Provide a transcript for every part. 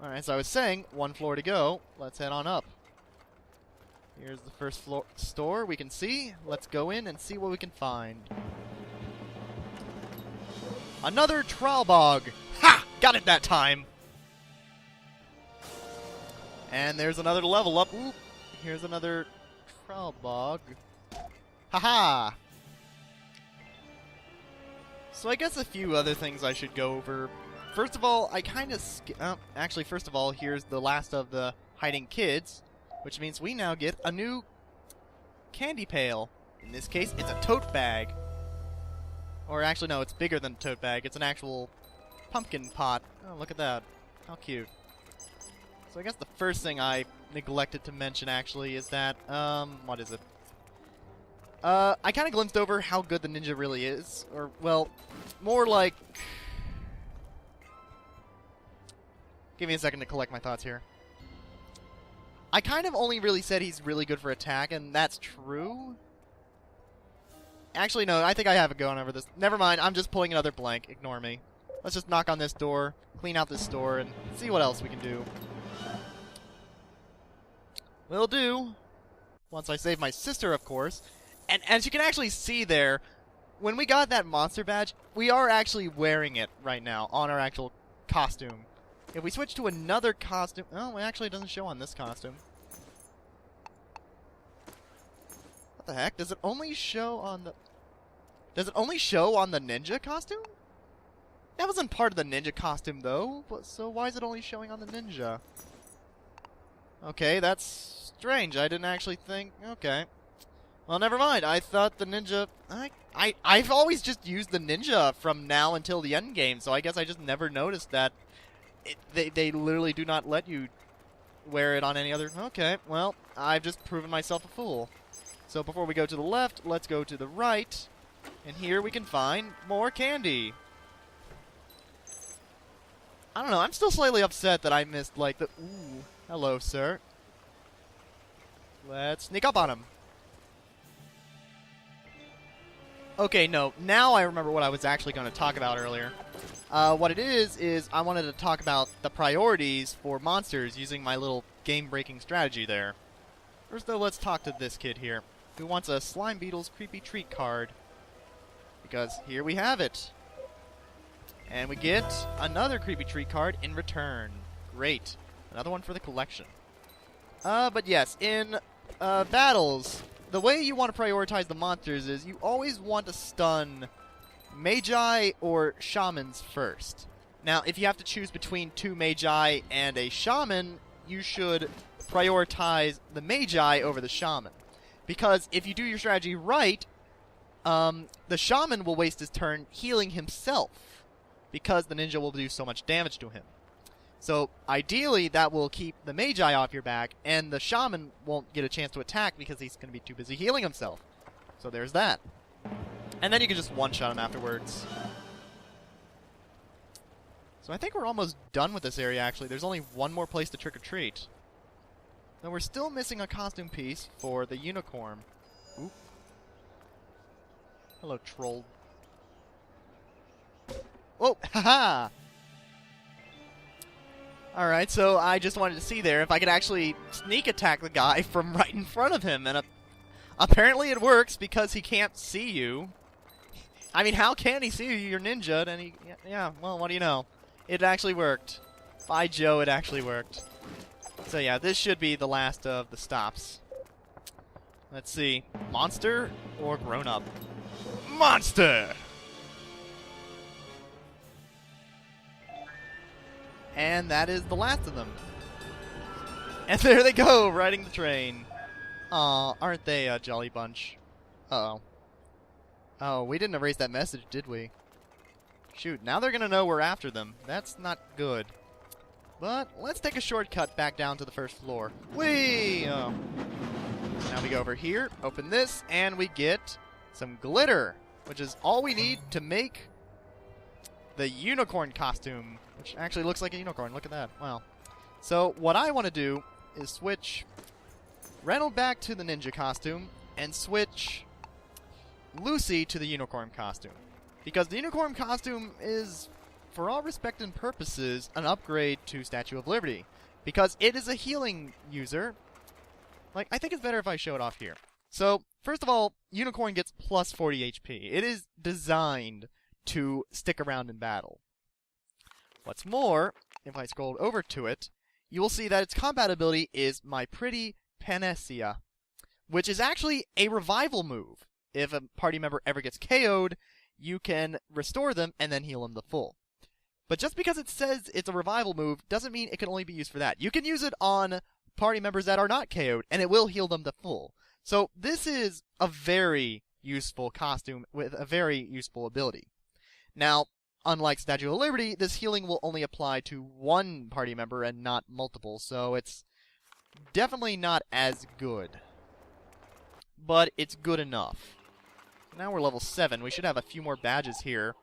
Alright, so I was saying, one floor to go. Let's head on up. Here's the first floor store we can see. Let's go in and see what we can find. Another Trowbog! Ha! Got it that time! And there's another level up. Oop. Here's another Trowbog. Haha! So I guess a few other things I should go over. First of all, I kind of actually, first of all, here's the last of the hiding kids, which means we now get a new candy pail. In this case, it's a tote bag. Or actually, no, it's bigger than a tote bag. It's an actual pumpkin pot. Oh, look at that. How cute. So I guess the first thing I neglected to mention, actually, is that, what is it? I kind of glimpsed over how good the ninja really is. Or, well, more like... Give me a second to collect my thoughts here. I kind of only really said he's really good for attack, and that's true. Actually, no, I think I have it going over this. Never mind, I'm just pulling another blank. Ignore me. Let's just knock on this door, clean out this store, and see what else we can do. Will do. Once I save my sister, of course. And as you can actually see there, when we got that monster badge, we are actually wearing it right now on our actual costume. If we switch to another costume... Oh, actually it doesn't show on this costume. What the heck? Does it only show on the... Does it only show on the ninja costume? That wasn't part of the ninja costume, though. So why is it only showing on the ninja? Okay, that's strange. I didn't actually think... Okay. Well, never mind. I thought the ninja... I've always just used the ninja from now until the end game, so I guess I just never noticed that they literally do not let you wear it on any other... Okay, well, I've just proven myself a fool. So before we go to the left, let's go to the right. And here we can find more candy. I don't know, I'm still slightly upset that I missed, like, the... Ooh, hello, sir. Let's sneak up on him. Okay, no, now I remember what I was actually going to talk about earlier. What it is I wanted to talk about the priorities for monsters using my little game-breaking strategy there. First, though, let's talk to this kid here, who wants a Slime Beetle's Creepy Treat card. Because here we have it. And we get another Creepy Treat card in return. Great. Another one for the collection. But yes, in battles, the way you want to prioritize the monsters is you always want to stun Magi or Shamans first. Now, if you have to choose between two Magi and a Shaman, you should prioritize the Magi over the Shaman. Because if you do your strategy right, the Shaman will waste his turn healing himself, because the ninja will do so much damage to him. So, ideally, that will keep the Magi off your back, and the Shaman won't get a chance to attack because he's going to be too busy healing himself. So there's that. And then you can just one-shot him afterwards. So I think we're almost done with this area, actually. There's only one more place to trick-or-treat. Though we're still missing a costume piece for the unicorn. Oop. Hello, troll. Oh, haha! Alright, so I just wanted to see there if I could actually sneak attack the guy from right in front of him. And apparently it works because he can't see you. I mean, how can he see you? You're ninja, and he... Yeah, well, what do you know? It actually worked. By Joe, it actually worked. So yeah, this should be the last of the stops. Let's see. Monster or grown-up? Monster! And that is the last of them. And there they go, riding the train. Aw, aren't they a jolly bunch? Uh-oh. Oh, we didn't erase that message, did we? Shoot, now they're gonna know we're after them. That's not good. But let's take a shortcut back down to the first floor. Whee! Oh. Now we go over here, open this, and we get some glitter, which is all we need to make the unicorn costume, which actually looks like a unicorn. Look at that. Wow. So what I want to do is switch Reynold back to the ninja costume and switch Lucy to the unicorn costume. Because the unicorn costume is for all respect and purposes, an upgrade to Statue of Liberty. Because it is a healing user. Like, I think it's better if I show it off here. So, first of all, Unicorn gets plus 40 HP. It is designed to stick around in battle. What's more, if I scroll over to it, you will see that its combat ability is My Pretty Panacea, which is actually a revival move. If a party member ever gets KO'd, you can restore them and then heal them to full. But just because it says it's a revival move doesn't mean it can only be used for that. You can use it on party members that are not KO'd, and it will heal them to full. So this is a very useful costume with a very useful ability. Now, unlike Statue of Liberty, this healing will only apply to one party member and not multiple, so it's definitely not as good. But it's good enough. Now we're level 7. We should have a few more badges here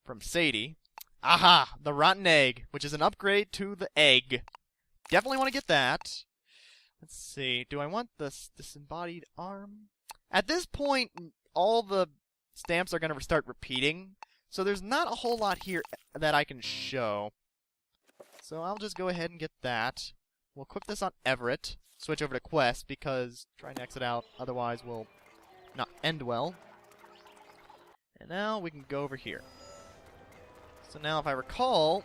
from Sadie. Aha! The Rotten Egg, which is an upgrade to the egg. Definitely want to get that. Let's see. Do I want this disembodied arm? At this point, all the stamps are going to start repeating. So there's not a whole lot here that I can show. So I'll just go ahead and get that. We'll equip this on Everett. Switch over to Quest because trying to exit out otherwise will not end well. And now we can go over here. So now if I recall,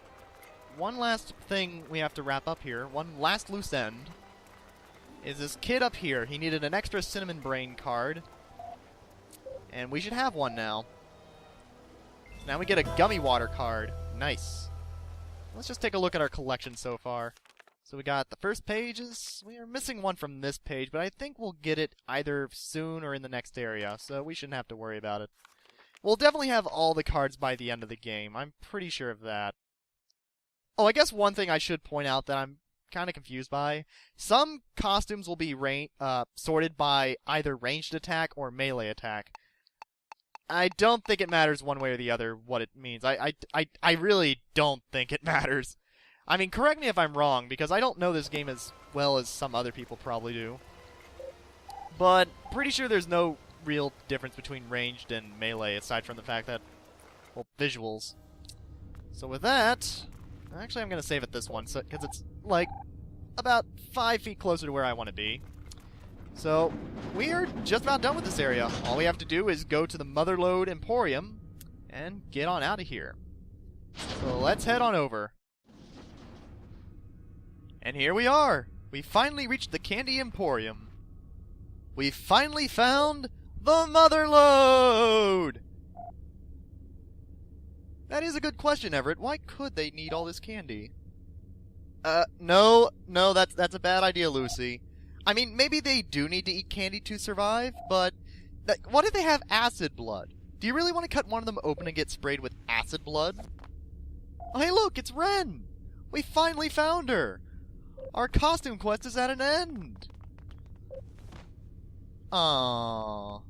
one last thing we have to wrap up here, one last loose end, is this kid up here. He needed an extra Cinnamon Brain card. And we should have one now. Now we get a Gummy Water card. Nice. Let's just take a look at our collection so far. So we got the first pages. We are missing one from this page, but I think we'll get it either soon or in the next area, so we shouldn't have to worry about it. We'll definitely have all the cards by the end of the game. I'm pretty sure of that. Oh, I guess one thing I should point out that I'm kind of confused by. Some costumes will be sorted by either ranged attack or melee attack. I don't think it matters one way or the other what it means. I really don't think it matters. I mean, correct me if I'm wrong, because I don't know this game as well as some other people probably do. But pretty sure there's no real difference between ranged and melee, aside from the fact that, well, visuals. So with that, actually I'm going to save it this one, because it's, like, about 5 feet closer to where I want to be. So, we are just about done with this area. All we have to do is go to the Mother Lode Emporium and get on out of here. So let's head on over. And here we are. We finally reached the Candy Emporium. We finally found the Mother Lode! That is a good question, Everett. Why could they need all this candy? No, that's a bad idea, Lucy. I mean, maybe they do need to eat candy to survive, but what if they have acid blood? Do you really want to cut one of them open and get sprayed with acid blood? Oh, hey, look, it's Ren! We finally found her! Our costume quest is at an end! Aww.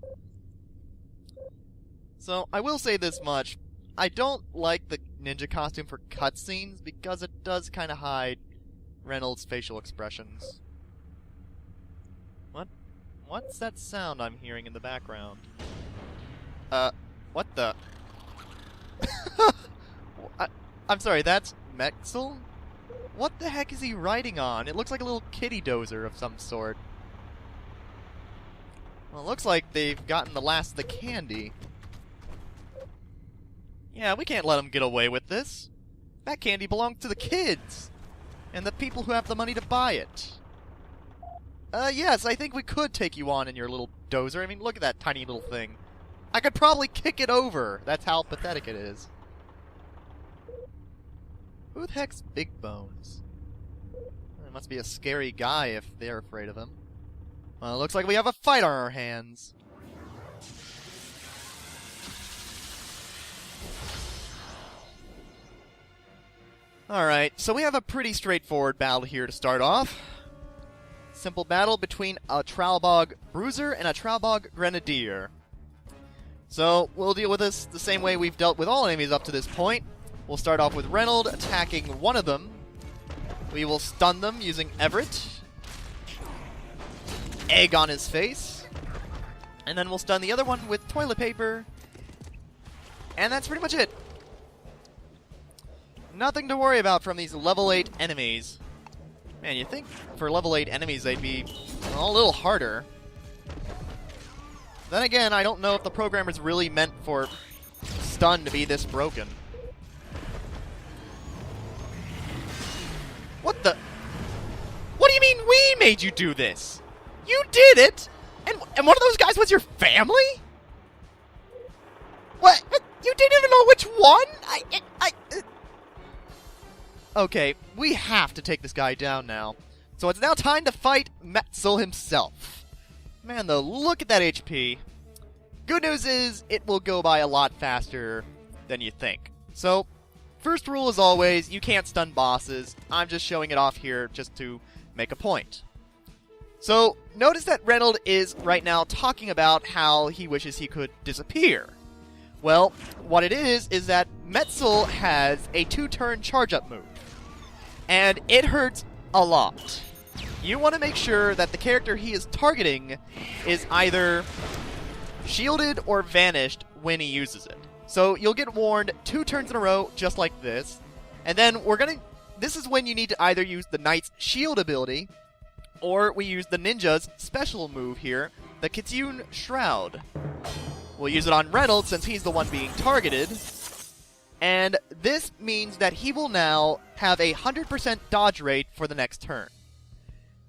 So, I will say this much. I don't like the ninja costume for cutscenes because it does kind of hide Reynolds' facial expressions. What's that sound I'm hearing in the background? What the? I'm sorry, that's Mexel? What the heck is he riding on? It looks like a little kitty dozer of some sort. Well, it looks like they've gotten the last of the candy. Yeah, we can't let them get away with this. That candy belongs to the kids! And the people who have the money to buy it. Yes, I think we could take you on in your little dozer. I mean, look at that tiny little thing. I could probably kick it over. That's how pathetic it is. Who the heck's Big Bones? It must be a scary guy if they're afraid of him. Well, it looks like we have a fight on our hands. Alright, so we have a pretty straightforward battle here to start off. Simple battle between a Trowbog Bruiser and a Trowbog Grenadier. So, we'll deal with this the same way we've dealt with all enemies up to this point. We'll start off with Reynold attacking one of them. We will stun them using Everett. Egg on his face. And then we'll stun the other one with toilet paper. And that's pretty much it. Nothing to worry about from these level 8 enemies. Man, you'd think for level 8 enemies they'd be a little harder. Then again, I don't know if the programmers really meant for stun to be this broken. What the? What do you mean we made you do this? You did it? And one of those guys was your family? What? You didn't even know which one? Okay, we have to take this guy down now. So it's now time to fight Metzel himself. Man, though, look at that HP. Good news is, it will go by a lot faster than you think. So, first rule as always, you can't stun bosses. I'm just showing it off here just to make a point. So, notice that Reynold is right now talking about how he wishes he could disappear. Well, what it is that Metzel has a 2-turn charge-up move. And it hurts a lot. You want to make sure that the character he is targeting is either shielded or vanished when he uses it. So you'll get warned 2 turns in a row, just like this. And then this is when you need to either use the Knight's shield ability, or we use the ninja's special move here, the Kitsune Shroud. We'll use it on Reynolds since he's the one being targeted. And this means that he will now have a 100% dodge rate for the next turn.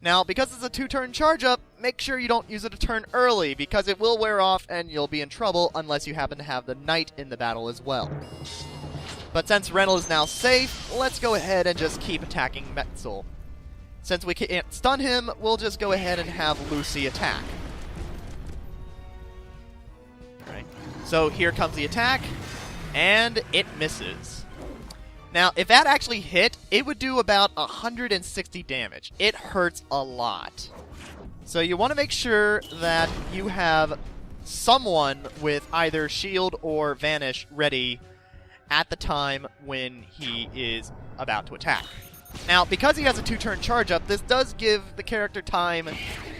Now, because it's a 2-turn charge-up, make sure you don't use it a turn early, because it will wear off and you'll be in trouble unless you happen to have the Knight in the battle as well. But since Reynolds is now safe, let's go ahead and just keep attacking Metzel. Since we can't stun him, we'll just go ahead and have Lucy attack. Alright, so here comes the attack, and it misses. Now, if that actually hit, it would do about 160 damage. It hurts a lot. So you want to make sure that you have someone with either shield or vanish ready at the time when he is about to attack. Now, because he has a 2-turn charge up, this does give the character time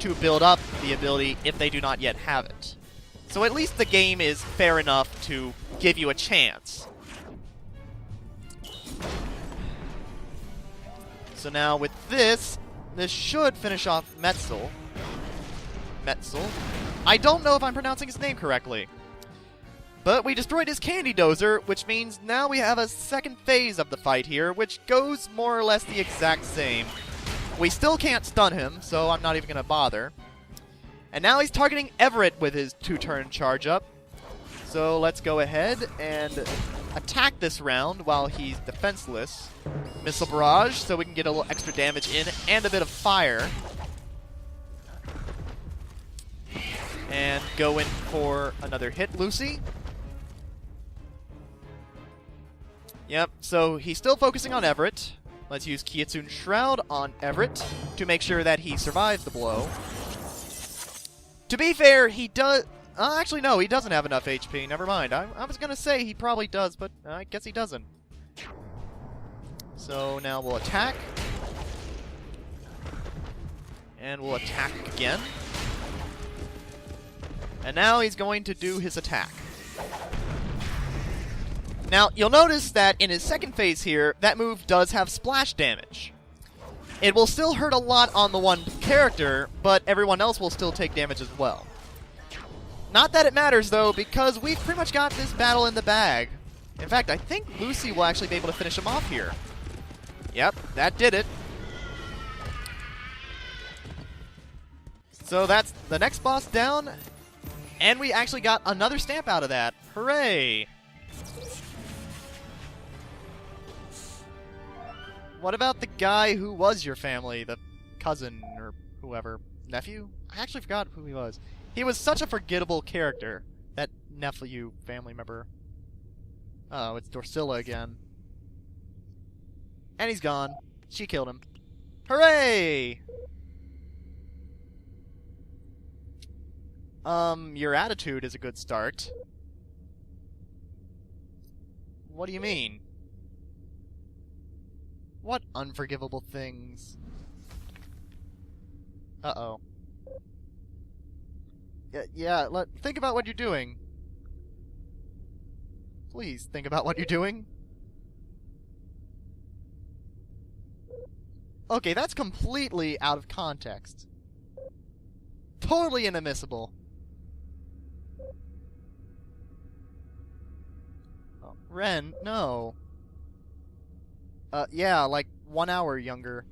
to build up the ability if they do not yet have it. So at least the game is fair enough to give you a chance. So now with this should finish off Metzel. I don't know if I'm pronouncing his name correctly. But we destroyed his Candy Dozer, which means now we have a second phase of the fight here, which goes more or less the exact same. We still can't stun him, so I'm not even going to bother. And now he's targeting Everett with his 2-turn charge up. So let's go ahead and attack this round while he's defenseless. Missile Barrage, so we can get a little extra damage in, and a bit of fire. And go in for another hit, Lucy. Yep, so he's still focusing on Everett. Let's use Kitsune Shroud on Everett to make sure that he survives the blow. To be fair, he does... actually, no, he doesn't have enough HP. Never mind. I was going to say he probably does, but I guess he doesn't. So now we'll attack. And we'll attack again. And now he's going to do his attack. Now, you'll notice that in his second phase here, that move does have splash damage. It will still hurt a lot on the one character, but everyone else will still take damage as well. Not that it matters, though, because we've pretty much got this battle in the bag. In fact, I think Lucy will actually be able to finish him off here. Yep, that did it. So that's the next boss down, and we actually got another stamp out of that. Hooray! What about the guy who was your family, the cousin or whoever? Nephew? I actually forgot who he was. He was such a forgettable character, that nephew family member. Oh, it's Dorsilla again. And he's gone. She killed him. Hooray! Your attitude is a good start. What do you mean? What unforgivable things? Uh-oh. Yeah, think about what you're doing. Please, think about what you're doing. Okay, that's completely out of context. Totally inadmissible. Oh, Ren, no. Yeah, like 1 hour younger.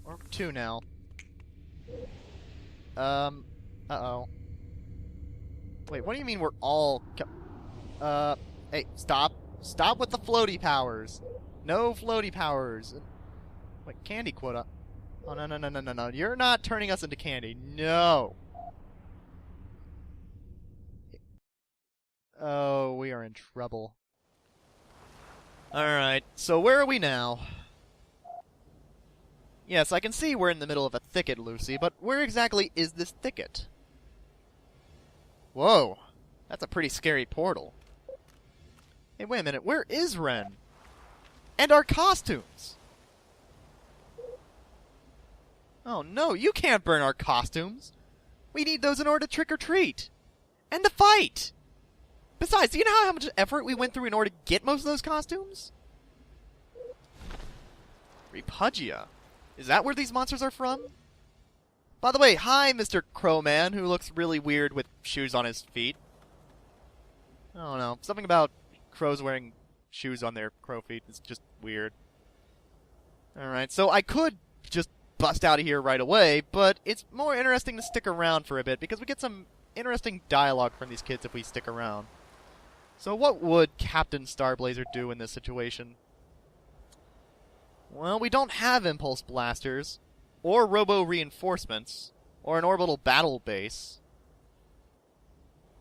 Or 2 now. Uh-oh. Wait, what do you mean we're all... Hey, stop. Stop with the floaty powers. No floaty powers. Wait, candy quota. Oh, no, no, no, no, no, no. You're not turning us into candy. No. Oh, we are in trouble. Alright, so where are we now? Yes, I can see we're in the middle of a thicket, Lucy, but where exactly is this thicket? Whoa, that's a pretty scary portal. Hey, wait a minute, where is Ren? And our costumes! Oh no, you can't burn our costumes! We need those in order to trick-or-treat! And to fight! Besides, do you know how much effort we went through in order to get most of those costumes? Repugia. Is that where these monsters are from? By the way, hi, Mr. Crowman, who looks really weird with shoes on his feet. I don't know. Something about crows wearing shoes on their crow feet is just weird. Alright, so I could just bust out of here right away, but it's more interesting to stick around for a bit, because we get some interesting dialogue from these kids if we stick around. So what would Captain Starblazer do in this situation? Well, we don't have impulse blasters, or robo-reinforcements, or an orbital battle base.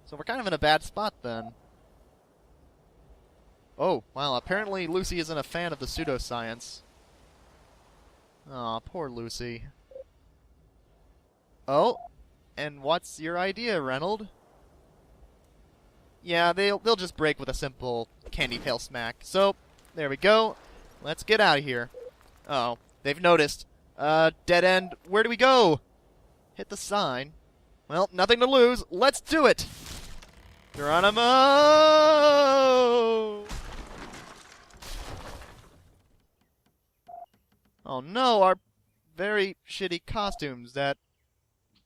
So we're kind of in a bad spot then. Oh, well, apparently Lucy isn't a fan of the pseudoscience. Aw, poor Lucy. Oh, and what's your idea, Reynold? Yeah, they'll just break with a simple candy tail smack. So, there we go. Let's get out of here. Uh-oh, they've noticed. Dead end, where do we go? Hit the sign. Well, nothing to lose. Let's do it! Geronimo! Oh no, our very shitty costumes that...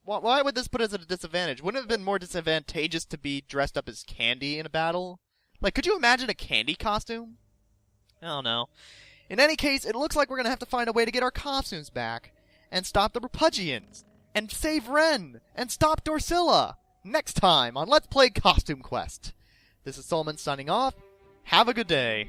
Why would this put us at a disadvantage? Wouldn't it have been more disadvantageous to be dressed up as candy in a battle? Like, could you imagine a candy costume? I don't know. In any case, it looks like we're going to have to find a way to get our costumes back, and stop the Repugians, and save Ren, and stop Dorsilla, next time on Let's Play Costume Quest. This is Solomon signing off. Have a good day.